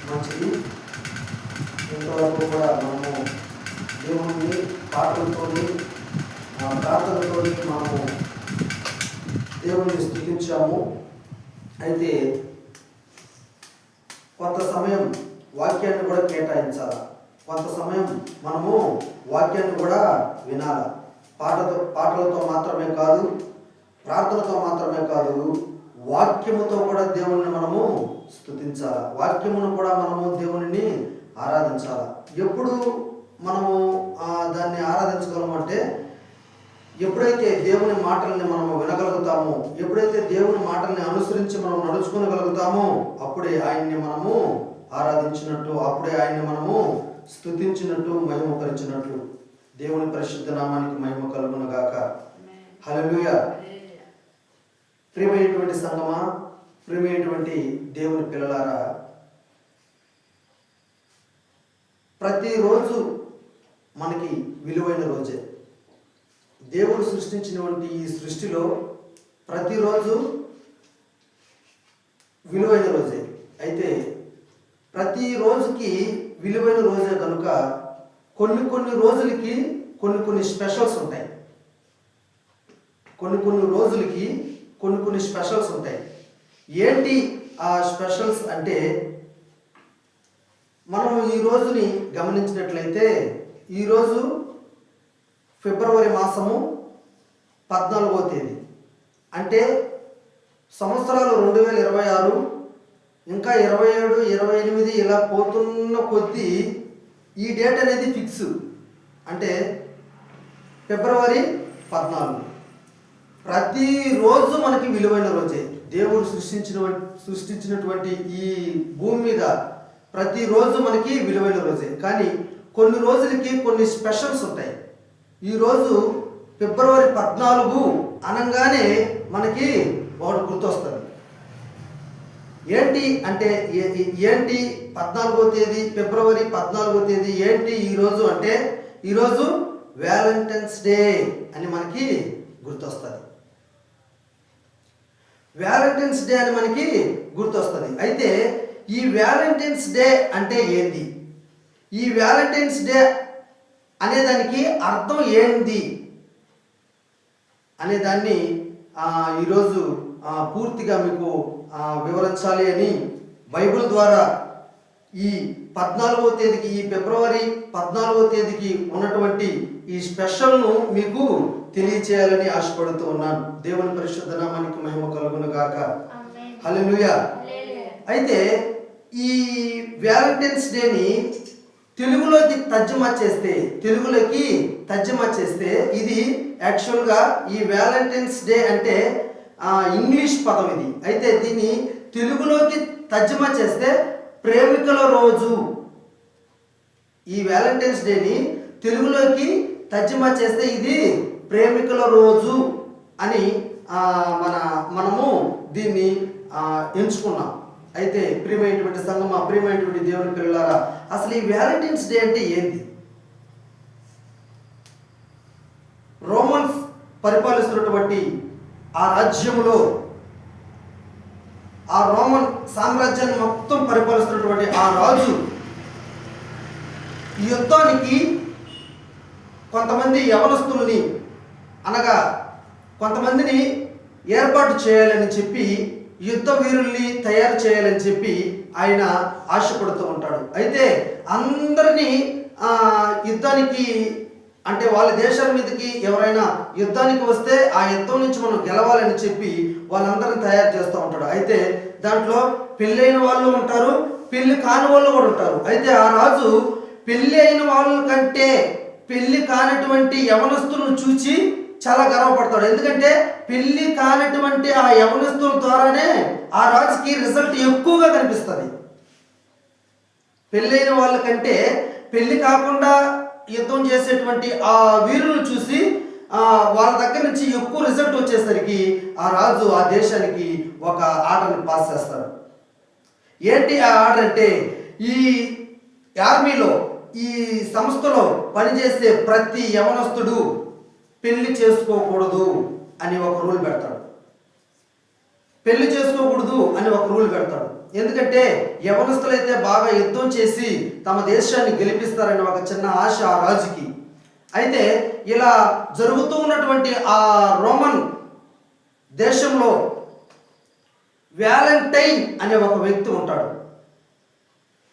మంచిది. ఇంతవరకు కూడా మనము దేవుని పాటలతోని ప్రార్థనతోని మనము దేవుని స్తుతించాము. అయితే కొంత సమయం వాక్యాన్ని కూడా కేటాయించాలి. కొంత సమయం మనము వాక్యాన్ని కూడా వినాలి. పాటలతో మాత్రమే కాదు, ప్రార్థనతో మాత్రమే కాదు, వాక్యముతో కూడా దేవుణ్ణి మనము స్తుతించాలి. వాక్యమును కూడా మనము దేవుని ఆరాధించాలి. ఎప్పుడు మనము దాన్ని ఆరాధించగలమంటే ఎప్పుడైతే దేవుని మాటల్ని మనము వినగలుగుతామో, ఎప్పుడైతే దేవుని మాటల్ని అనుసరించి మనం నడుచుకోగలుగుతామో అప్పుడే ఆయన్ని మనము ఆరాధించినట్టు, అప్పుడే ఆయన్ని మనము స్తుతించినట్టు, మహిమపరిచినట్లు. దేవుని పరిశుద్ధ నామానికి మహిమ కలుగును గాక. హల్లెలూయా. ప్రియమైనటువంటి సంగమా, ప్రియమైనటువంటి దేవుని పిల్లలారా, ప్రతిరోజు మనకి విలువైన రోజే. దేవుడు సృష్టించినటువంటి ఈ సృష్టిలో ప్రతిరోజు విలువైన రోజే. అయితే ప్రతిరోజుకి విలువైన రోజే కనుక కొన్ని రోజులకి కొన్ని స్పెషల్స్ ఉంటాయి. కొన్ని రోజులకి కొన్ని స్పెషల్స్ ఉంటాయి. ఏంటి ఆ స్పెషల్స్ అంటే, మనం ఈ రోజుని గమనించినట్లయితే ఈరోజు ఫిబ్రవరి మాసము 14వ తేదీ. అంటే సంవత్సరాలు 2026 ఇంకా 27, 28 ఇలా పోతున్న కొద్దీ ఈ డేట్ అనేది ఫిక్స్. అంటే ఫిబ్రవరి 14. ప్రతిరోజు మనకి విలువైన రోజే. దేవుడు సృష్టించినటువంటి ఈ భూమి మీద ప్రతిరోజు మనకి విలువైన రోజే. కానీ కొన్ని రోజులకి కొన్ని స్పెషల్స్ ఉంటాయి. ఈరోజు ఫిబ్రవరి 14 అనగానే మనకి ఒకటి గుర్తొస్తుంది. ఏంటి అంటే, ఏంటి 14వ తేదీ, ఫిబ్రవరి 14వ తేదీ ఏంటి ఈరోజు అంటే, ఈరోజు వ్యాలంటైన్స్ డే అని మనకి గుర్తొస్తుంది. వ్యాలంటైన్స్ డే అని మనకి గుర్తొస్తుంది. అయితే ఈ వ్యాలంటైన్స్ డే అంటే ఏంది, ఈ వ్యాలంటైన్స్ డే అనేదానికి అర్థం ఏంది అనేదాన్ని ఈరోజు పూర్తిగా మీకు వివరించాలి అని బైబిల్ ద్వారా ఈ 14వ తేదీకి, ఈ ఫిబ్రవరి 14వ తేదీకి ఉన్నటువంటి ఈ స్పెషల్ను మీకు తెలియచేయాలని ఆశపడుతూ ఉన్నాను. దేవుని పరిశుద్ధ నామానికి మహిమ కలుగును గాక. హల్లెలూయా. అయితే ఈ వ్యాలంటైన్స్ డేని తెలుగులోకి తర్జుమా చేస్తే ఇది యాక్చువల్గా ఈ వ్యాలంటైన్స్ డే అంటే ఇంగ్లీష్ పదం ఇది. అయితే దీన్ని తెలుగులోకి తర్జుమా చేస్తే ప్రేమికుల రోజు. ఈ వ్యాలంటైన్స్ డేని తెలుగులోకి తర్జుమా చేస్తే ఇది ప్రేమికుల రోజు అని మనము దీన్ని ఎంచుకున్నాం. అయితే ప్రియమైనటువంటి సంగమా, ప్రియమైనటువంటి దేవుని పిల్లలారా, అసలు ఈ వ్యాలంటైన్స్ డే అంటే ఏంటి? రోమన్స్ పరిపాలిస్తున్నటువంటి ఆ రాజ్యములో, ఆ రోమన్ సామ్రాజ్యాన్ని మొత్తం పరిపాలిస్తున్నటువంటి ఆ రాజు ఈ యుద్ధానికి కొంతమంది యవనస్తుల్ని, అనగా కొంతమందిని ఏర్పాటు చేయాలని చెప్పి, యుద్ధ వీరుల్ని తయారు చేయాలని చెప్పి ఆయన ఆశపడుతూ ఉంటాడు. అయితే అందరినీ యుద్ధానికి, అంటే వాళ్ళ దేశాల మీదకి ఎవరైనా యుద్ధానికి వస్తే ఆ యుద్ధం నుంచి మనం గెలవాలని చెప్పి వాళ్ళందరినీ తయారు చేస్తూ ఉంటాడు. అయితే దాంట్లో పెళ్ళైన వాళ్ళు ఉంటారు, పెళ్లి కాని వాళ్ళు కూడా ఉంటారు. అయితే ఆ రాజు పెళ్ళి అయిన వాళ్ళ కంటే పెళ్లి కానటువంటి యవనస్తులను చూచి చాలా గర్వపడతాడు. ఎందుకంటే పెళ్లి కానటువంటి ఆ యవనస్తుల ద్వారానే ఆ రాజుకి రిజల్ట్ ఎక్కువగా కనిపిస్తుంది. పెళ్ళైన వాళ్ళకంటే పెళ్లి కాకుండా యుద్ధం చేసేటువంటి ఆ వీరులను చూసి వాళ్ళ దగ్గర నుంచి ఎక్కువ రిజల్ట్ వచ్చేసరికి ఆ రాజు ఆ దేశానికి ఒక ఆర్డర్ని పాస్ చేస్తాడు. ఏంటి ఆ ఆర్డర్ అంటే, ఈ ఆర్మీలో, ఈ సంస్థలో పనిచేసే ప్రతి యవనస్తుడు పెళ్లి చేసుకోకూడదు అని ఒక రూల్ పెడతాడు. పెళ్లి చేసుకోకూడదు అని ఒక రూల్ పెడతాడు. ఎందుకంటే యవనస్తులైతే బాగా యుద్ధం చేసి తమ దేశాన్ని గెలిపిస్తారని ఒక చిన్న ఆశ ఆ రాజుకి. అయితే ఇలా జరుగుతూ ఉన్నటువంటి ఆ రోమన్ దేశంలో వ్యాలంటైన్ అనే ఒక వ్యక్తి ఉంటాడు.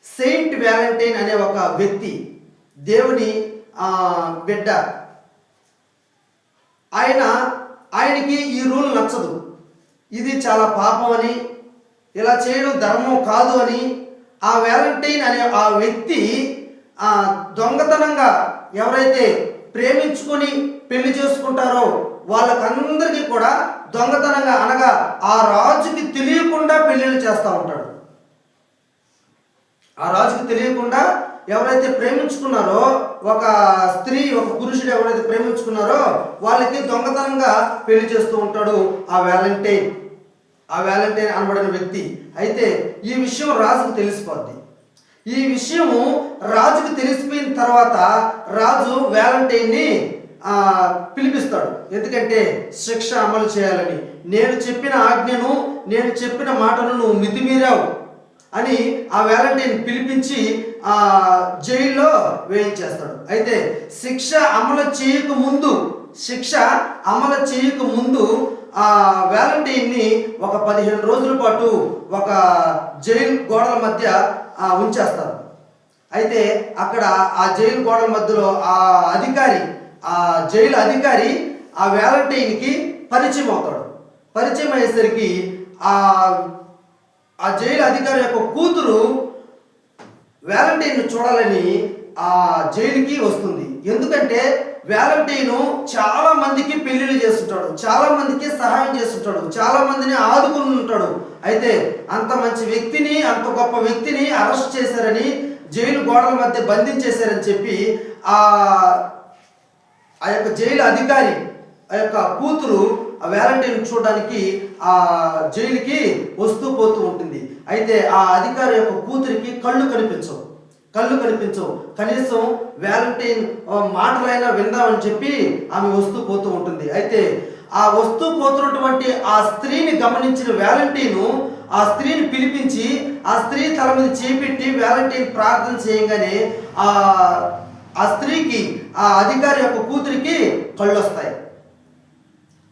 సెయింట్ వ్యాలంటైన్ అనే ఒక వ్యక్తి దేవుని బిడ్డ. ఆయనకి ఈ రూల్ నచ్చదు. ఇది చాలా పాపం అని, ఇలా చేయడం ధర్మం కాదు అని ఆ వ్యాలంటైన్ అనే ఆ వ్యక్తి దొంగతనంగా ఎవరైతే ప్రేమించుకొని పెళ్లి చేసుకుంటారో వాళ్ళకందరికీ కూడా దొంగతనంగా, అనగా ఆ రాజుకి తెలియకుండా పెళ్లిళ్ళు చేస్తూ ఉంటాడు. ఆ రాజుకి తెలియకుండా ఎవరైతే ప్రేమించుకున్నారో, ఒక స్త్రీ ఒక పురుషుడు ఎవరైతే ప్రేమించుకున్నారో వాళ్ళకి దొంగతనంగా పెళ్లి చేస్తూ ఉంటాడు ఆ వ్యాలంటైన్ అనబడిన వ్యక్తి. అయితే ఈ విషయం రాజుకు తెలిసిపోద్ది. ఈ విషయము రాజుకు తెలిసిపోయిన తర్వాత రాజు వ్యాలంటైన్ని పిలిపిస్తాడు. ఎందుకంటే శిక్ష అమలు చేయాలని, నేను చెప్పిన ఆజ్ఞను, నేను చెప్పిన మాటను నువ్వు మితిమీరావు అని ఆ వ్యాలంటైన్ పిలిపించి జైల్లో వేయించేస్తాడు. అయితే శిక్ష అమలు చేయక ముందు ఆ వ్యాలంటైన్ని ఒక 15 రోజుల పాటు ఒక జైలు గోడల మధ్య ఉంచేస్తారు. అయితే అక్కడ ఆ జైలు గోడల మధ్యలో ఆ జైలు అధికారి ఆ వ్యాలంటైన్కి పరిచయం అవుతాడు. పరిచయం అయ్యేసరికి ఆ జైలు అధికారి యొక్క కూతురు వ్యాలంటైన్ చూడాలని ఆ జైలుకి వస్తుంది. ఎందుకంటే వ్యాలంటైన్ చాలా మందికి పెళ్లిళ్ళు చేస్తుంటాడు, చాలా మందికి సహాయం చేస్తుంటాడు, చాలా మందిని ఆదుకుని ఉంటాడు. అయితే అంత మంచి వ్యక్తిని, అంత గొప్ప వ్యక్తిని అరెస్ట్ చేశారని, జైలు గోడల మధ్య బంధించేశారని చెప్పి ఆ యొక్క జైలు అధికారి ఆ యొక్క కూతురు ఆ వ్యాలంటైన్ చూడడానికి ఆ జైలుకి వస్తూ పోతూ ఉంటుంది. అయితే ఆ అధికారి యొక్క కూతురికి కళ్ళు కనిపించవు. కనీసం వ్యాలంటైన్ మాటలైనా విందామని చెప్పి ఆమె వస్తూ పోతూ ఉంటుంది. అయితే ఆ వస్తూ పోతున్నటువంటి ఆ స్త్రీని గమనించిన వ్యాలంటైన్ ఆ స్త్రీని పిలిపించి ఆ స్త్రీ తల మీద చేపెట్టి వ్యాలంటైన్ ప్రార్థన చేయగానే ఆ స్త్రీకి, ఆ అధికారి యొక్క కూతురికి కళ్ళు వస్తాయి.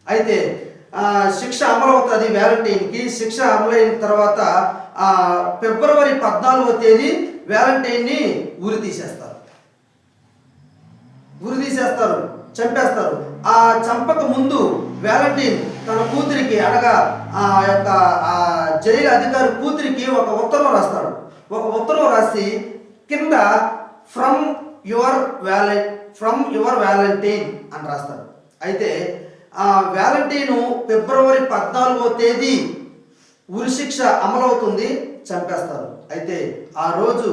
అయితే శిక్ష అమలవుతుంది వ్యాలంటైన్కి. శిక్ష అమలైన తర్వాత ఫిబ్రవరి 14వ తేదీ వ్యాలంటైన్ని ఉరి తీసేస్తారు, చంపేస్తారు. ఆ చంపక ముందు వ్యాలంటైన్ తన కూతురికి, అనగా ఆ యొక్క జైలు అధికారి కూతురికి ఒక ఉత్తరం రాస్తాడు. ఒక ఉత్తరం రాసి కింద ఫ్రమ్ యువర్ వ్యాలంటైన్ అని రాస్తాడు. అయితే ఆ వ్యాలంటైన్ ఫిబ్రవరి 14వ తేదీ ఉరిశిక్ష అమలవుతుంది, చంపేస్తారు. అయితే ఆ రోజు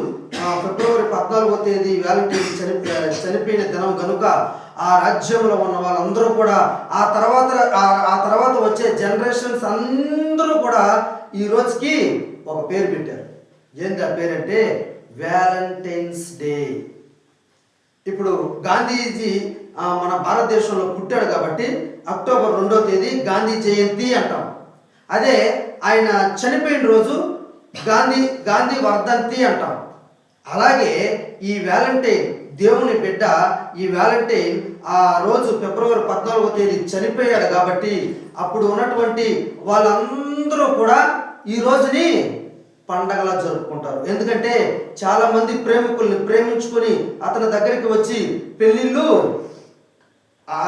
ఫిబ్రవరి 14వ తేదీ వ్యాలంటైన్ చనిపోయిన దినం కనుక ఆ రాజ్యంలో ఉన్న వాళ్ళందరూ కూడా ఆ తర్వాత వచ్చే జనరేషన్స్ అందరూ కూడా ఈ రోజుకి ఒక పేరు పెట్టారు. ఏంటి ఆ పేరంటే వ్యాలంటైన్స్ డే. ఇప్పుడు గాంధీజీ మన భారతదేశంలో పుట్టాడు కాబట్టి అక్టోబర్ 2వ తేదీ గాంధీ జయంతి అంటాం. అదే ఆయన చనిపోయిన రోజు గాంధీ వర్ధంతి అంటాం. అలాగే ఈ వ్యాలంటైన్ దేవుని బిడ్డ, ఈ వ్యాలంటైన్ ఆ రోజు ఫిబ్రవరి 14వ తేదీ చనిపోయాడు కాబట్టి అప్పుడు ఉన్నటువంటి వాళ్ళందరూ కూడా ఈ రోజుని పండగలా జరుపుకుంటారు. ఎందుకంటే చాలా మంది ప్రేమికుల్ని ప్రేమించుకొని అతని దగ్గరికి వచ్చి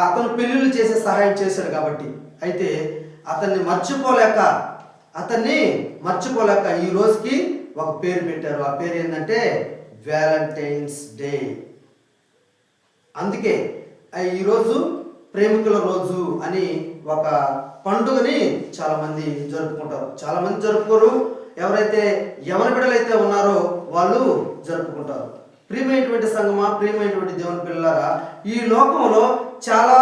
అతను పెళ్ళిళ్ళు చేసే సహాయం చేశాడు కాబట్టి. అయితే అతన్ని మర్చిపోలేక ఈ రోజుకి ఒక పేరు పెట్టారు. ఆ పేరు ఏంటంటే వ్యాలంటైన్స్ డే. అందుకే ఈరోజు ప్రేమికుల రోజు అని ఒక పండుగని చాలామంది జరుపుకుంటారు. చాలామంది జరుపుకోరు. ఎవరైతే యవన బిడ్డలైతే ఉన్నారో వాళ్ళు జరుపుకుంటారు. ప్రియమైనటువంటి సంగమా, ప్రియమైనటువంటి దేవుని పిల్లలారా, ఈ లోకంలో చాలా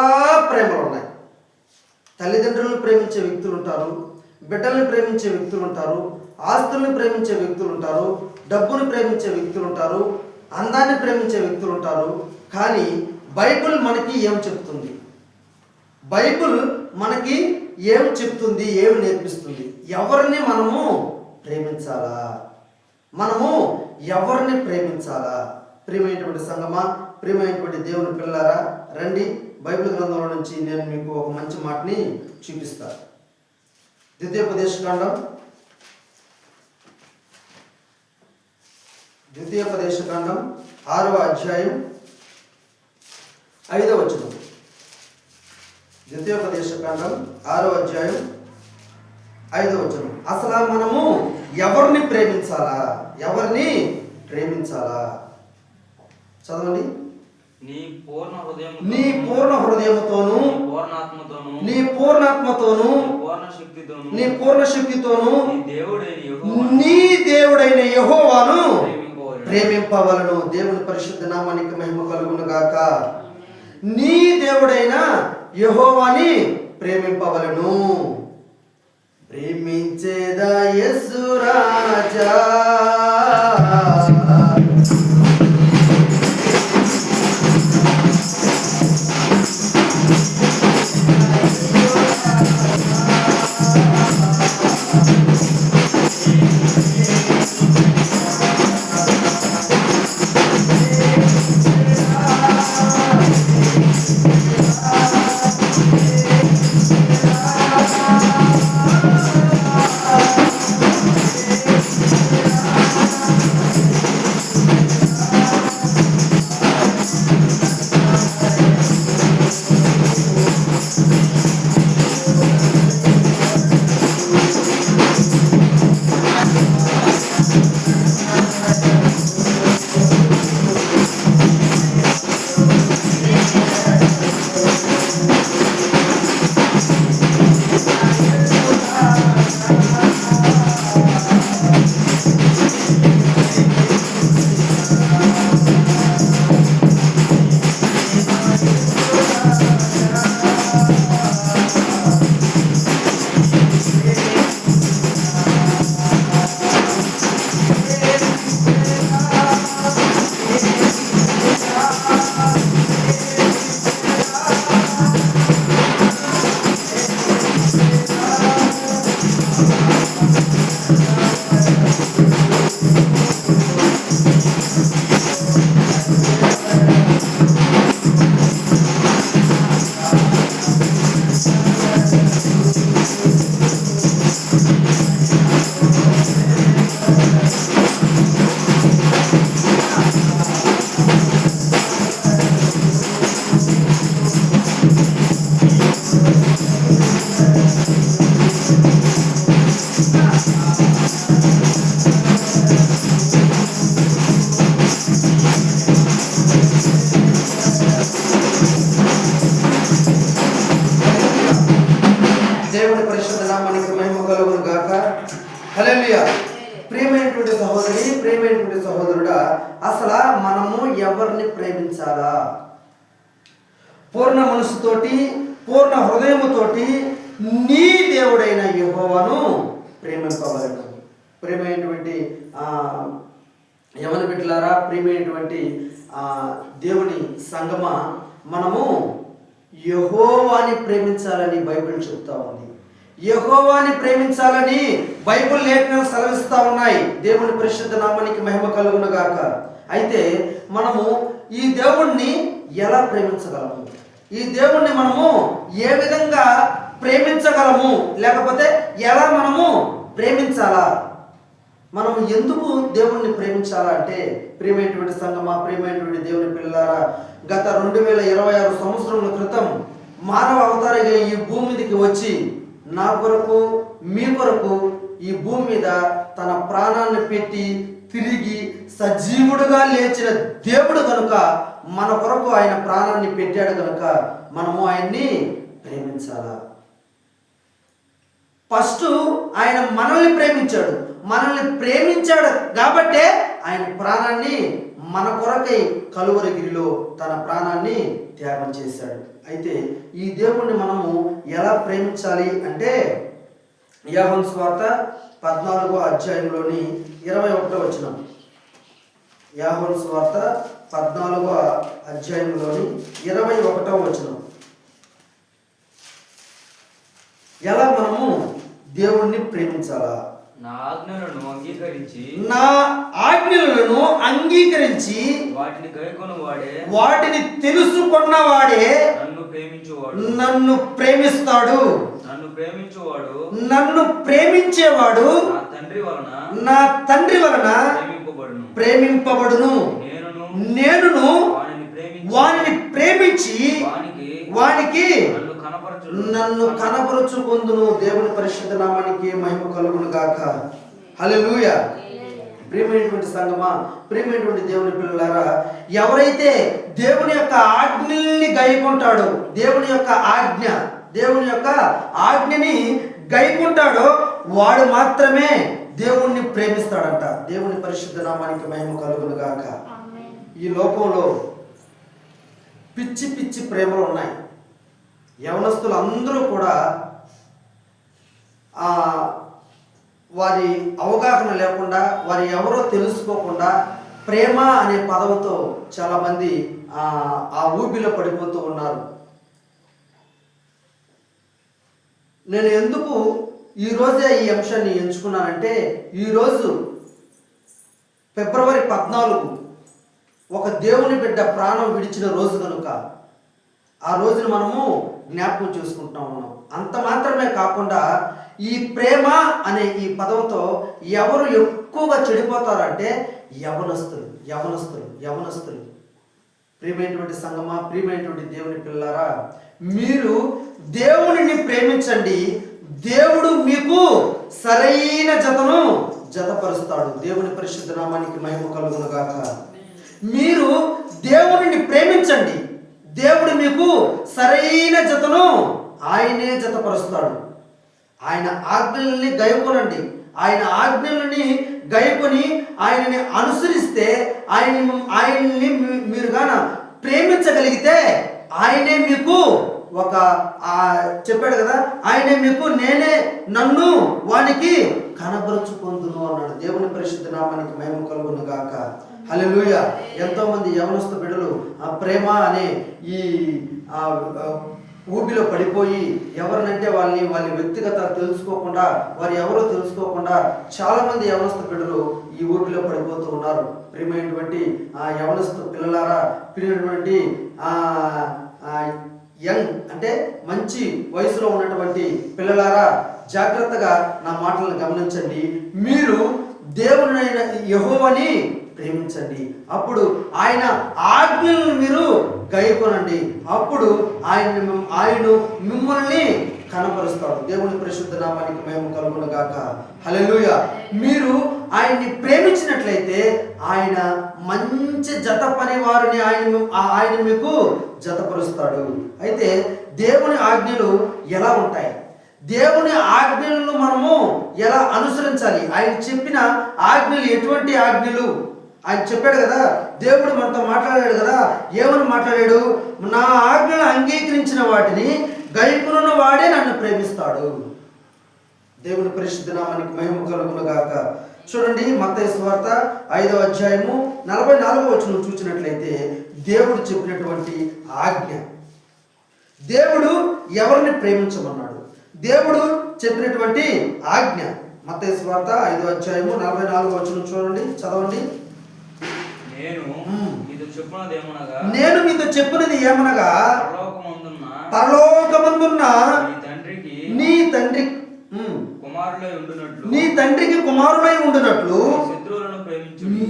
ప్రేమలు ఉన్నాయి. తల్లిదండ్రులను ప్రేమించే వ్యక్తులు ఉంటారు, బిడ్డల్ని ప్రేమించే వ్యక్తులు ఉంటారు, ఆస్తుల్ని ప్రేమించే వ్యక్తులు ఉంటారు, డబ్బును ప్రేమించే వ్యక్తులు ఉంటారు, అందాన్ని ప్రేమించే వ్యక్తులు ఉంటారు. కానీ బైబిల్ మనకి ఏం చెప్తుంది? బైబిల్ మనకి ఏం చెప్తుంది, ఏమి నేర్పిస్తుంది? ఎవరిని మనము ప్రేమించాలా? మనము ఎవరిని ప్రేమించాలా? ప్రియమైనటువంటి సంగమా, ప్రియమైనటువంటి దేవుని పిల్లారా, రండి బైబిల్ గ్రంథంలో నుంచి నేను మీకు ఒక మంచి మాటని చూపిస్తాను. ద్వితీయోపదేశకాండం 6వ అధ్యాయం 5వ వచనం. ద్వితీయోపదేశకాండం 6వ అధ్యాయం 5వ వచనం. అసలు మనము ఎవరిని ప్రేమించాలా? ఎవరిని ప్రేమించాలా? చదవండి. నీ పూర్ణ హృదయముతోను, నీ పూర్ణాత్మతోను, నీ పూర్ణ శక్తితోను నీ దేవుడైన యెహోవాను ప్రేమింపవలను. దేవుని పరిశుద్ధ నామానికి మహిమ కలుగును గాక. నీ దేవుడైన యెహోవాని ప్రేమింపవలను. ప్రేమించేదా యేసు రాజా, దేవుని పరిశుద్ధ నామానికి మహిమ కలుగును గాక. హల్లెలూయా. ప్రియమైనటువంటి సహోదరి, ప్రియమైనటువంటి సహోదరుడా, అసలు మనము ఎవరిని ప్రేమించాలా? పూర్ణ మనసుతోటి, పూర్ణ హృదయముతోటి నీ దేవుడైన యెహోవాను ప్రేమింపవలెను. ప్రియమైనటువంటి యవన బిడ్డలారా, ప్రియమైనటువంటి దేవుని సంగమ, మనము యెహోవాని ప్రేమించాలని బైబిల్ చెప్తా ఉంది. యెహోవాని ప్రేమించాలని బైబిల్ లేఖనాలు సెలవిస్తా ఉన్నాయి. దేవుని పరిశుద్ధ నామానికి మహిమ కలుగును గాక. అయితే మనము ఈ దేవుణ్ణి ఎలా ప్రేమించగలము? ఈ దేవుణ్ణి మనము ఏ విధంగా ప్రేమించగలము? లేకపోతే ఎలా మనము ప్రేమించాలా? మనం ఎందుకు దేవుణ్ణి ప్రేమించాలా అంటే, ప్రియమైనటువంటి సంగమా, ప్రియమైనటువంటి దేవుని పిల్లలారా, గత 2026 సంవత్సరముల క్రితం మానవ అవతారిగా ఈ భూమి మీదకి వచ్చి నా కొరకు, మీ కొరకు ఈ భూమి మీద తన ప్రాణాన్ని పెట్టి తిరిగి సజీవుడుగా లేచిన దేవుడు కనుక, మన కొరకు ఆయన ప్రాణాన్ని పెట్టాడు కనుక మనము ఆయన్ని ప్రేమించాలా. ఫస్ట్ ఆయన మనల్ని ప్రేమించాడు. మనల్ని ప్రేమించాడు కాబట్టే ఆయన ప్రాణాన్ని మన కొరకై కలువరిగిరిలో తన ప్రాణాన్ని త్యాగం చేశాడు. అయితే ఈ దేవుణ్ణి మనము ఎలా ప్రేమించాలి అంటే, యోహాను సువార్త 14వ అధ్యాయంలోని 21వ వచనం. యోహాను సువార్త 14వ అధ్యాయంలోని 21వ వచనం. ఎలా మనము దేవుణ్ణి ప్రేమించాలా? నా ఆజ్ఞలను అంగీకరించి నా ఆజ్ఞలను అంగీకరించి వాటిని తెలుసుకున్నవాడే నన్ను ప్రేమిస్తాడు. నన్ను ప్రేమించేవాడు నా తండ్రి వలన ప్రేమింపబడును. నేనును వానిని ప్రేమించి వానికి నన్ను కనపరుచుకొందును. దేవుని పరిశుద్ధ నామానికి మహిమ కలుగును గాక. హల్లెలూయా. ప్రియమైనటువంటి సంగమా, ప్రియమైనటువంటి దేవుని పిల్లలారా, ఎవరైతే దేవుని యొక్క ఆజ్ఞల్ని గైకుంటాడో, దేవుని యొక్క ఆజ్ఞని గైకుంటాడో వాడు మాత్రమే దేవుణ్ణి ప్రేమిస్తాడంట. దేవుని పరిశుద్ధ నామానికి మహిమ కలుగును గాక. ఈ లోకంలో పిచ్చి పిచ్చి ప్రేమలు ఉన్నాయి. యవనస్తులు అందరూ కూడా వారి అవగాహన లేకుండా, వారి ఎవరో తెలుసుకోకుండా ప్రేమ అనే పదవుతో చాలామంది ఆ ఊబిలో పడిపోతూ ఉన్నారు. నేను ఎందుకు ఈరోజే ఈ అంశాన్ని ఎంచుకున్నానంటే, ఈరోజు ఫిబ్రవరి 14 ఒక దేవుని బిడ్డ ప్రాణం విడిచిన రోజు కనుక ఆ రోజును మనము జ్ఞాపకం చేసుకుంటా ఉన్నాం. అంత మాత్రమే కాకుండా ఈ ప్రేమ అనే ఈ పదంతో ఎవరు ఎక్కువగా చెడిపోతారంటే యవనస్తులు. ప్రియమైనటువంటి సంగమా, ప్రియమైనటువంటి దేవుని పిల్లలారా, మీరు దేవునిని ప్రేమించండి. దేవుడు మీకు సరైన జతపరుస్తాడు. దేవుని పరిశుద్ధ నామానికి మహిమ కలుగును గాక. మీరు దేవునిని ప్రేమించండి. దేవుడు మీకు సరైన జతను ఆయనే జతపరుస్తాడు. ఆయన ఆజ్ఞల్ని గైకొనండి. ఆయన ఆజ్ఞలని గైకొని ఆయనని అనుసరిస్తే, ఆయన్ని మీరు గాన ప్రేమించగలిగితే ఆయనే మీకు చెప్పాడు కదా, ఆయనే మీకు నన్ను వానికి కనబరుచుకొందును అన్నాడు. దేవుని పరిశుద్ధ నామానికి మహిమ కలుగును గాక. హల్లెలూయా. ఎంతో మంది యవనస్తు బిడ్డలు ఆ ప్రేమ అనే ఈ ఊబిలో పడిపోయి ఎవరినంటే వాళ్ళ వ్యక్తిగత తెలుసుకోకుండా, వారు ఎవరో తెలుసుకోకుండా చాలా మంది యవనస్తు బిడ్డలు ఈ ఊబిలో పడిపోతూ ఉన్నారు. ప్రియమైనటువంటి యవనస్తు పిల్లలారా, ప్రియమైనటువంటి యంగ్ అంటే మంచి వయసులో ఉన్నటువంటి పిల్లలారా, జాగ్రత్తగా నా మాటలను గమనించండి. మీరు దేవునైన యెహోవాని ప్రేమించండి. అప్పుడు ఆయన ఆజ్ఞలను మీరు గైకొనండి. అప్పుడు ఆయన మిమ్మల్ని కనపరుస్తాడు. దేవుని పరిశుద్ధ నామానికి మహిమ కలుగును గాక. హల్లెలూయా. మీరు ఆయన్ని ప్రేమించినట్లయితే ఆయన మంచి జత పని వారిని ఆయన మీకు జతపరుస్తాడు. అయితే దేవుని ఆజ్ఞలు ఎలా ఉంటాయి? దేవుని ఆజ్ఞలను మనము ఎలా అనుసరించాలి? ఆయన చెప్పిన ఆజ్ఞలు ఎటువంటి ఆజ్ఞలు? ఆయన చెప్పాడు కదా, దేవుడు మనతో మాట్లాడాడు కదా. ఏమని మాట్లాడాడు? నా ఆజ్ఞలు అంగీకరించిన వాటిని గైకొనున్న వాడే నన్ను ప్రేమిస్తాడు. దేవుని పరిశుద్ధ నామానికి మహిమ కలుగును గాక. చూడండి, మత్తయి సువార్త 5వ అధ్యాయము 44వ వచనం చూసినట్లయితే దేవుడు చెప్పినటువంటి ఆజ్ఞ, దేవుడు ఎవరిని ప్రేమించమన్నాడు, దేవుడు చెప్పినటువంటి ఆజ్ఞ. మత్తయి సువార్త 5వ అధ్యాయము 44వ వచనం చూడండి, చదవండి. నేను మీతో చెప్పినది ఏమనగా పరలోకమందున్న నీ తండ్రికి కుమారులై ఉండునట్లు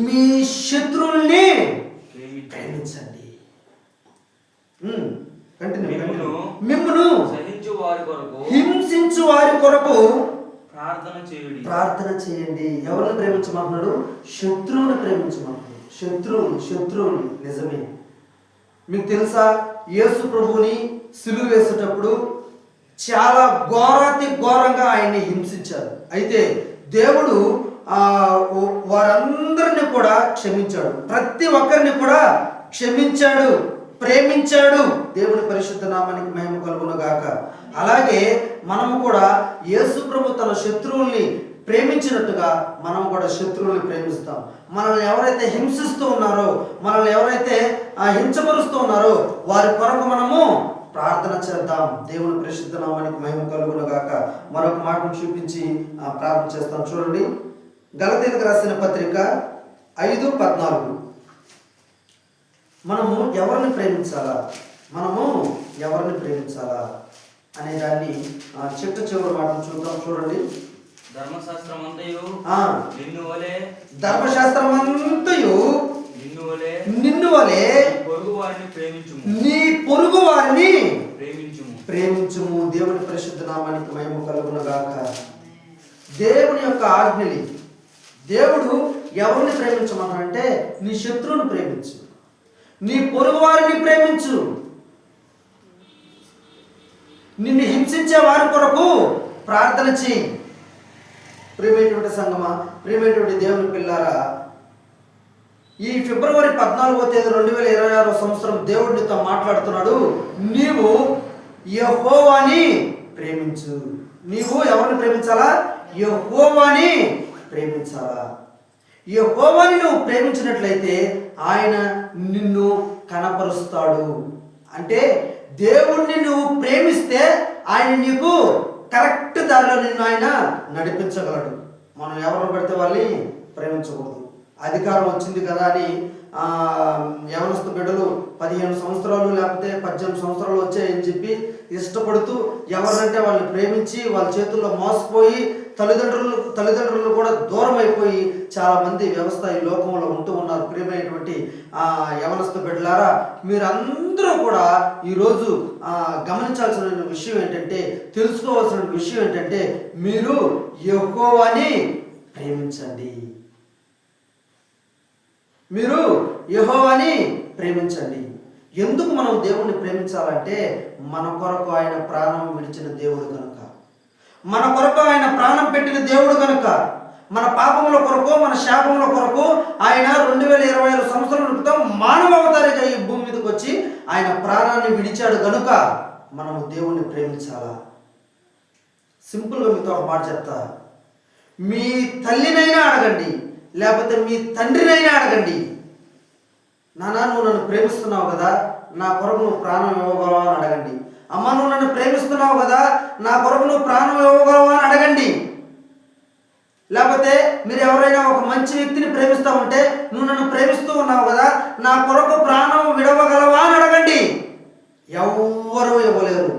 మీ శత్రువుల్ని ప్రేమించండి. మిమ్మును హింసించు వారి కొరకు ప్రార్థన చేయండి. ఎవరిని ప్రేమించమంటున్నాడు? శత్రువుని ప్రేమించమంటున్నాడు. శత్రువుని. నిజమే. మీకు తెలుసా, యేసు ప్రభువుని సిలువ వేసేటప్పుడు చాలా ఘోరంగా ఆయన్ని హింసించారు. అయితే దేవుడు వారందరిని కూడా క్షమించాడు. ప్రతి ఒక్కరిని కూడా క్షమించాడు, ప్రేమించాడు. దేవుని పరిశుద్ధ నామానికి మహిమ కలుగును గాక. అలాగే మనము కూడా యేసు ప్రభు తన శత్రువుల్ని ప్రేమించినట్టుగా మనం కూడా శత్రువుల్ని ప్రేమిస్తాం. మనల్ని ఎవరైతే హింసిస్తూ ఉన్నారో, మనల్ని ఎవరైతే హింసపరుస్తూ ఉన్నారో వారి కొరకు మనము ప్రార్థన చేద్దాం. దేవుని పరిశుద్ధ నామానికి మహిమ కలుగును గాక. మరొక మాటను చూపించి ప్రార్థన చేస్తాం. చూడండి, గలతీయులకు రాసిన పత్రిక 5:14. మనము ఎవరిని ప్రేమించాలా, మనము ఎవరిని ప్రేమించాలా అనే దాన్ని చిట్ట చివరి మాటను చూద్దాం. చూడండి, ధర్మశాస్త్రమంతయు నిన్ను వలె నిన్ను వలె నీ పొరుగు వారిని ప్రేమించుము. దేవుని పరిశుద్ధ నామానికి మహిమ కలుగును గాక. దేవుని యొక్క ఆజ్ఞలి, దేవుడు ఎవరిని ప్రేమించమన్నాడంటే నీ శత్రువుని ప్రేమించు, నీ పొరుగు వారిని ప్రేమించు, నిన్ను హింసించే వారి కొరకు ప్రార్థన చేయి. ప్రియమైనటువంటి సంగమా, ప్రియమైనటువంటి దేవుని పిల్లారా, ఈ ఫిబ్రవరి 14వ తేదీ 2026వ సంవత్సరం దేవుడు నీతో మాట్లాడుతున్నాడు. నీవు యెహోవాని ప్రేమించు. నీవు ఎవరిని ప్రేమించాలా? యెహోవాని ప్రేమించాలా. యెహోవాని నువ్వు ప్రేమించినట్లయితే ఆయన నిన్ను కనపరుస్తాడు. అంటే దేవుణ్ణి నువ్వు ప్రేమిస్తే ఆయన నీకు కరెక్ట్ దారిలో నిన్ను ఆయన నడిపించగలడు. మనం ఎవరిని పడితే వాళ్ళని ప్రేమించకూడదు. అధికారం వచ్చింది కదా అని యవనస్తు బిడ్డలు 15 సంవత్సరాలు లేకపోతే 18 సంవత్సరాలు వచ్చాయని చెప్పి ఇష్టపడుతూ ఎవరంటే వాళ్ళని ప్రేమించి వాళ్ళ చేతుల్లో మోసపోయి తల్లిదండ్రులు కూడా దూరం అయిపోయి చాలామంది వ్యవస్థ ఈ లోకంలో ఉంటూ ఉన్నారు. ప్రియమైనటువంటి యవనస్తు బిడ్డలారా, మీరందరూ కూడా ఈరోజు గమనించాల్సిన విషయం ఏంటంటే, తెలుసుకోవాల్సిన విషయం ఏంటంటే, మీరు యెహోవాని ప్రేమించండి. మీరు యెహోవాని ప్రేమించండి. ఎందుకు మనం దేవుణ్ణి ప్రేమించాలంటే మన కొరకు ఆయన ప్రాణం విడిచిన దేవుడు కనుక, మన కొరకు ఆయన ప్రాణం పెట్టిన దేవుడు కనుక, మన పాపముల కొరకు మన శాపముల కొరకు ఆయన 2025 సంవత్సరాల క్రితం మానవ అవతారిగా ఈ భూమి మీదకి వచ్చి ఆయన ప్రాణాన్ని విడిచాడు కనుక మనము దేవుణ్ణి ప్రేమించాలా. సింపుల్గా మీతో ఒక మాట చెప్తా. మీ తల్లినైనా అడగండి, లేకపోతే మీ తండ్రినైనా అడగండి, నాన్న నువ్వు నన్ను ప్రేమిస్తున్నావు కదా, నా కొరకు నువ్వు ప్రాణం ఇవ్వగలవా అని అడగండి. అమ్మ నువ్వు నన్ను ప్రేమిస్తున్నావు కదా, నా కొరకు నువ్వు ప్రాణం ఇవ్వగలవా అని అడగండి. లేకపోతే మీరు ఎవరైనా ఒక మంచి వ్యక్తిని ప్రేమిస్తూ ఉంటే, నువ్వు నన్ను ప్రేమిస్తూ ఉన్నావు కదా, నా కొరకు ప్రాణం విడవగలవా అని అడగండి. ఎవ్వరూ ఇవ్వలేరు.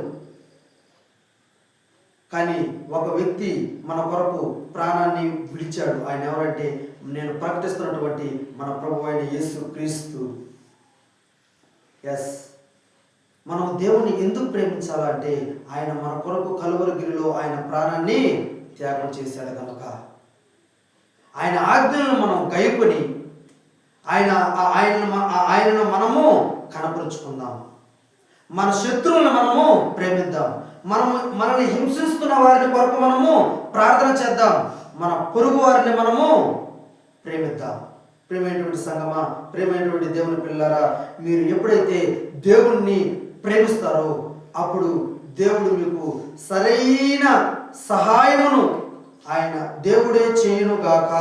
కానీ ఒక వ్యక్తి మన కొరకు ప్రాణాన్ని విడిచాడు. ఆయన ఎవరంటే నేను ప్రకటిస్తున్నటువంటి మన ప్రభు అయిన యేసు క్రీస్తు. ఎస్, మనం దేవుని ఎందుకు ప్రేమించాలంటే ఆయన మన కొరకు కలువరిగిరిలో ఆయన ప్రాణాన్ని త్యాగం చేశాడు కనుక. ఆయన ఆజ్ఞలను మనం గైకొని ఆయనను మనము కనపరుచుకుందాం. మన శత్రువులను మనము ప్రేమిద్దాం. మనల్ని హింసిస్తున్న వారిని కొరకు మనము ప్రార్థన చేద్దాం. మన పొరుగు వారిని మనము ప్రేమిద్దాం. ప్రేమైనటువంటి సంగమా, ప్రేమైనటువంటి దేవుని పిల్లలారా, మీరు ఎప్పుడైతే దేవుణ్ణి ప్రేమిస్తారో అప్పుడు దేవుడు మీకు సరైన సహాయమును ఆయన దేవుడే చేయునుగాక.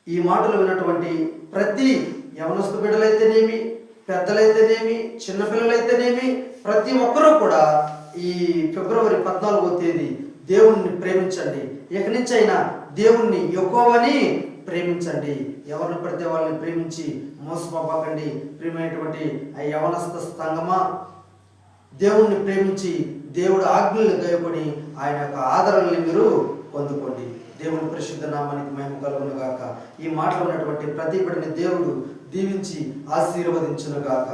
ఈ మాటలు విన్నటువంటి ప్రతి యవనస్తు బిడ్డలైతేనేమి, పెద్దలైతేనేమి, చిన్నపిల్లలైతేనేమి, ప్రతి ఒక్కరూ కూడా ఈ ఫిబ్రవరి 14వ తేదీ దేవుణ్ణి ప్రేమించండి. ఇక నుంచి అయినా దేవుణ్ణి యెహోవాని ప్రేమించండి. ఎవరిని పడితే వాళ్ళని ప్రేమించి మోసపోకండి. ప్రియమైనటువంటి యవనస్థ సంగమా, దేవుణ్ణి ప్రేమించి దేవుడు ఆజ్ఞలు గైకొని ఆయన యొక్క ఆదరణని మీరు పొందుకోండి. దేవుని పరిశుద్ధ నామానికి మహిమ కలుగును గాక. ఈ మాటలు ఉన్నటువంటి ప్రతి బిడ్డని దేవుడు దీవించి ఆశీర్వదించును గాక.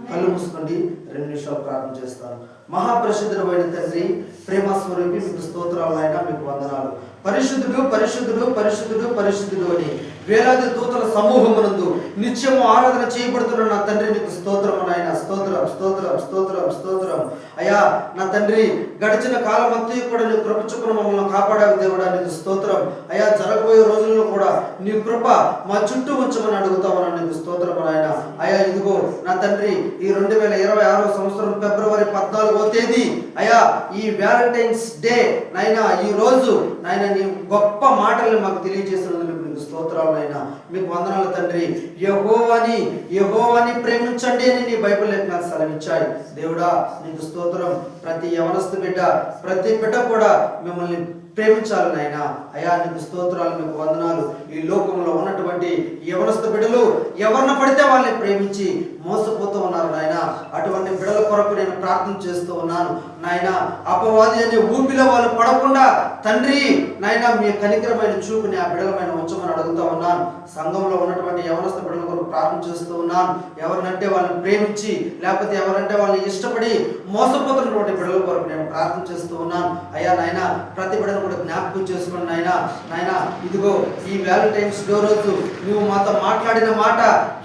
కళ్ళు మూసుకోండి, 2 నిమిషాలు ప్రార్థన చేస్తాను. మహాపరిశుద్ధుడైన తండ్రి, ప్రేమ స్వరూపి, మీకు స్తోత్రాలు నాయన, మీకు వందనాలు. పరిశుద్ధుడు పరిశుద్ధుడు పరిశుద్ధుడు పరిశుద్ధుడు అని వేలాది దూతల సమూహమునందు నిత్యము ఆరాధన చేయబడుతున్న నా తండ్రి, నీకు స్తోత్రము నాయన. స్తోత్రం స్తోత్రం స్తోత్రం స్తోత్రం అయ్యా. నా తండ్రి, గడిచిన కాలం అంతా కూడా నీ కృప చొప్పున మమ్మల్ని కాపాడావు దేవుడా, నీకు స్తోత్రం అయ్యా. జరగబోయే రోజుల్లో కూడా నీ కృప మా చుట్టూ ఉంచమని అడుగుతామని నీకు స్తోత్రము నాయన. అయ్యా, ఇదిగో నా తండ్రి, ఈ 2026వ సంవత్సరం ఫిబ్రవరి 14వ తేదీ అయ్యా, ఈ వ్యాలంటైన్స్ డే నాయన, ఈ రోజు నాయన నీ గొప్ప మాటల్ని మాకు తెలియజేసినందుకు మీకు స్తోత్రాలు నాయన, మీకు వందనాలు తండ్రి. యెహోవాని ప్రేమించండి అని నీ బైబిల్ లేఖనాలు సెలవిచ్చాయి. దేవుడా నీకు స్తోత్రం. ప్రతి యవనస్తు బిడ్డ, ప్రతి బిడ్డ కూడా మిమ్మల్ని ప్రేమించాలి నాయన. అయా నీకు స్తోత్రాలు, మీకు వందనాలు. ఈ లోకంలో ఉన్నటువంటి యవనస్తు బిడ్డలు ఎవరిని పడితే వాళ్ళని ప్రేమించి మోసపోతూ ఉన్నారు నాయన. అటువంటి బిడ్డల కొరకు నేను ప్రార్థన చేస్తూ ఉన్నాను నాయన. అపవాది అనే ఊపిలో వాళ్ళు పడకుండా తండ్రి నాయన మీ కనికరమైన చూపుని ఆ బిడ్డలమైన ఉంచమని అడుగుతూ ఉన్నాను. సంఘంలో ఉన్నటువంటి యవనస్తు బిడ్డల కొరకు ప్రార్థన చేస్తూ ఉన్నాను. ఎవరినంటే వాళ్ళని ప్రేమించి, లేకపోతే ఎవరంటే వాళ్ళని ఇష్టపడి మోసపోతున్నటువంటి బిడ్డల కొరకు నేను ప్రార్థన చేస్తూ ఉన్నాను. అయ్యా నాయన, ప్రతి బిడ్డను కూడా జ్ఞాపకం చేసుకోండి నాయన. ఇదిగో ఈ వ్యాలంటైన్స్ డే రోజు నువ్వు మాతో మాట్లాడిన మాట,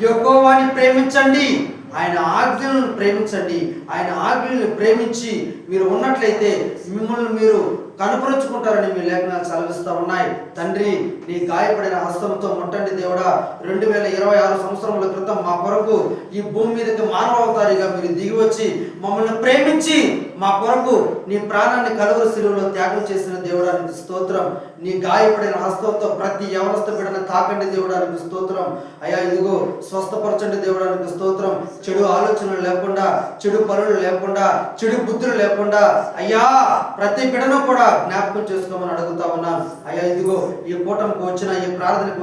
యెహోవాని ప్రేమించండి, ఆయన ఆజ్ఞలను ప్రేమించండి. ఆయన ఆజ్ఞలను ప్రేమించి మీరు ఉన్నట్లయితే మిమ్మల్ని మీరు కనుపరుచుకుంటారని మీ లేఖనాలు సెలవిస్తూ ఉన్నాయి. తండ్రి నీ గాయపడిన హస్తంతో ముట్టండి దేవుడా. 2026 సంవత్సరముల క్రితం మా కొరకు ఈ భూమి మీదకి మానవ అవతారిగా మీరు దిగి వచ్చి మమ్మల్ని ప్రేమించి మా కొరకు నీ ప్రాణాన్ని కలువరి శిలువలో త్యాగం చేసిన దేవుడానికి స్తోత్రం. నీ గాయపడిన హస్తంతో ప్రతి యవనస్తు బిడ్డను తాకండి దేవుడానికి స్తోత్రం. అయ్యా ఇదిగో స్వస్థపరచండి దేవుడానికి స్తోత్రం. చెడు ఆలోచనలు లేకుండా, చెడు పనులు లేకుండా, చెడు బుద్ధులు లేకుండా అయ్యా ప్రతి బిడ్డను కూడా జ్ఞాపకం చేసుకోమని అడుగుతా ఉన్నాను. అయ్యా ఇదిగో ఈ కూటమికి వచ్చిన, ఈ ప్రార్థనకు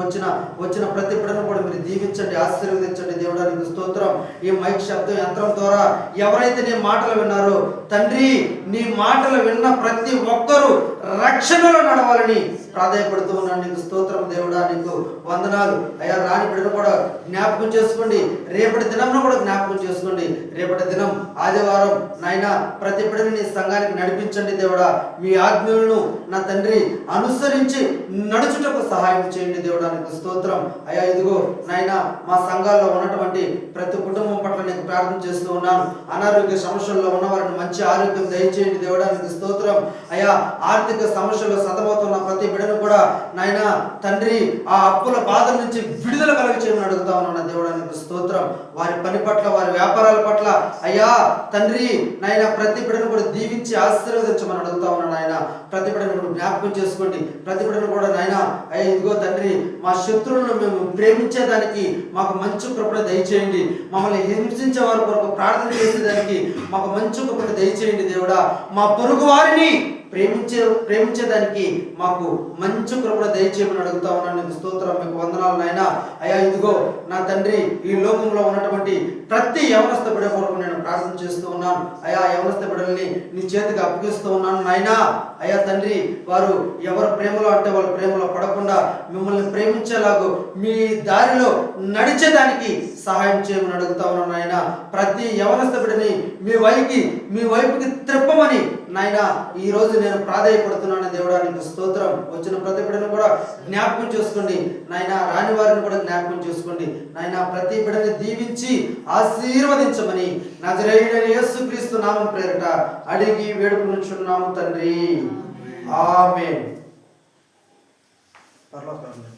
వచ్చిన ప్రతి బిడ్డను కూడా మీరు దీవించండి, ఆశీర్వదించండి దేవుడానికి స్తోత్రం. ఈ మైక్ శబ్దం యంత్రం ద్వారా ఎవరైతే నీ మాటలు విన్నారో తండ్రి, నీ మాటలు విన్న ప్రతి ఒక్కరూ రక్షణలో నడవాలని ప్రాధాయపడుతూ ఉన్నాను. నీకు స్తోత్రం దేవుడా, నీకు వందనాలు. అయ్యా రాని బిడ్డను కూడా జ్ఞాపకం చేసుకోండి, రేపటి దినంను కూడా జ్ఞాపకం చేసుకోండి. రేపటి దినం ఆదివారం నాయన ప్రతి బిడ్డని నీ సంఘానికి నడిపించండి దేవుడా. మీ ఆజ్ఞలను నా తండ్రి అనుసరించి నడుచుటకు సహాయం చేయండి దేవుడానికి స్తోత్రం. అయ్యా ఇదిగో నాయన మా సంఘాల్లో ఉన్నటువంటి ప్రతి కుటుంబం పట్ల నేను ప్రార్థన చేస్తూ ఉన్నాను. అనారోగ్య సమస్యల్లో ఉన్న వారిని మంచి ఆరోగ్యం దయచేయండి దేవుడానికి స్తోత్రం. అయ్యా ఆర్థిక సమస్యలు సతమవుతున్న ప్రతి బిడ్డను కూడా నాయన తండ్రి ఆ అప్పుల బాధ నుంచి విడుదల కలుగ చేయమని అడుగుతా ఉన్నాను దేవుడానికి స్తోత్రం. వారి పని పట్ల, వారి వ్యాపారాల పట్ల అయ్యా తండ్రి నాయన ప్రతి బిడ్డను కూడా దీవించి ఆశీర్వదించమని అడుగుతా ఉన్నాను నాయన. ప్రతి బిడ్డను కూడా జ్ఞాపకం చేసుకోండి. ప్రతి బిడ్డను కూడా నాయన అయ్యా ఇదిగో తండ్రి మా శత్రువులను మేము ప్రేమించేదానికి మాకు మంచి కృపను దయచేయండి. మమ్మల్ని హింసించే వారి కొరకు ప్రార్థన చేసేదానికి మాకు మంచి కృపను దయచేయండి దేవుడా. మా పొరుగు వారిని ప్రేమించేదానికి మాకు మంచి కృపను దయచేయమని అడుగుతా ఉన్నాను. నీకు స్తోత్రం, మీకు వందనాలు నాయన. అయ్యా ఇదిగో నా తండ్రి ఈ లోకంలో ఉన్నటువంటి ప్రతి యవనస్థ బిడ్డ కొరకు నేను ప్రార్థన చేస్తూ ఉన్నాను. అయ్యా యవనస్థ బిడ్డల్ని నీ చేతికి అప్పగిస్తూ ఉన్నాను నాయన. అయ్యా తండ్రి వారు ఎవరు ప్రేమలో అంటే వాళ్ళ ప్రేమలో పడకుండా మిమ్మల్ని ప్రేమించేలాగూ మీ దారిలో నడిచేదానికి సహాయం చేయమని అడుగుతా ఉన్నాను నాయన. ప్రతి యవనస్థ బిడ్డని మీ వైపుకి త్రిప్పమని నాయన ఈ రోజు నేను ప్రాధాయపడుతున్నాను దేవుడానికి స్తోత్రం. వచ్చిన ప్రతి బిడ్డను కూడా జ్ఞాపకం చేసుకోండి నాయన. రాని వారిని కూడా జ్ఞాపకం చేసుకోండి నాయన. ప్రతి బిడ్డని దీవించి ఆశీర్వదించమని నజరేయుడైన యేసుక్రీస్తు నామం పేరిట అడిగి వేడుకొనుచున్నాము తండ్రి, ఆమేన్. పరలోకరాజ్యం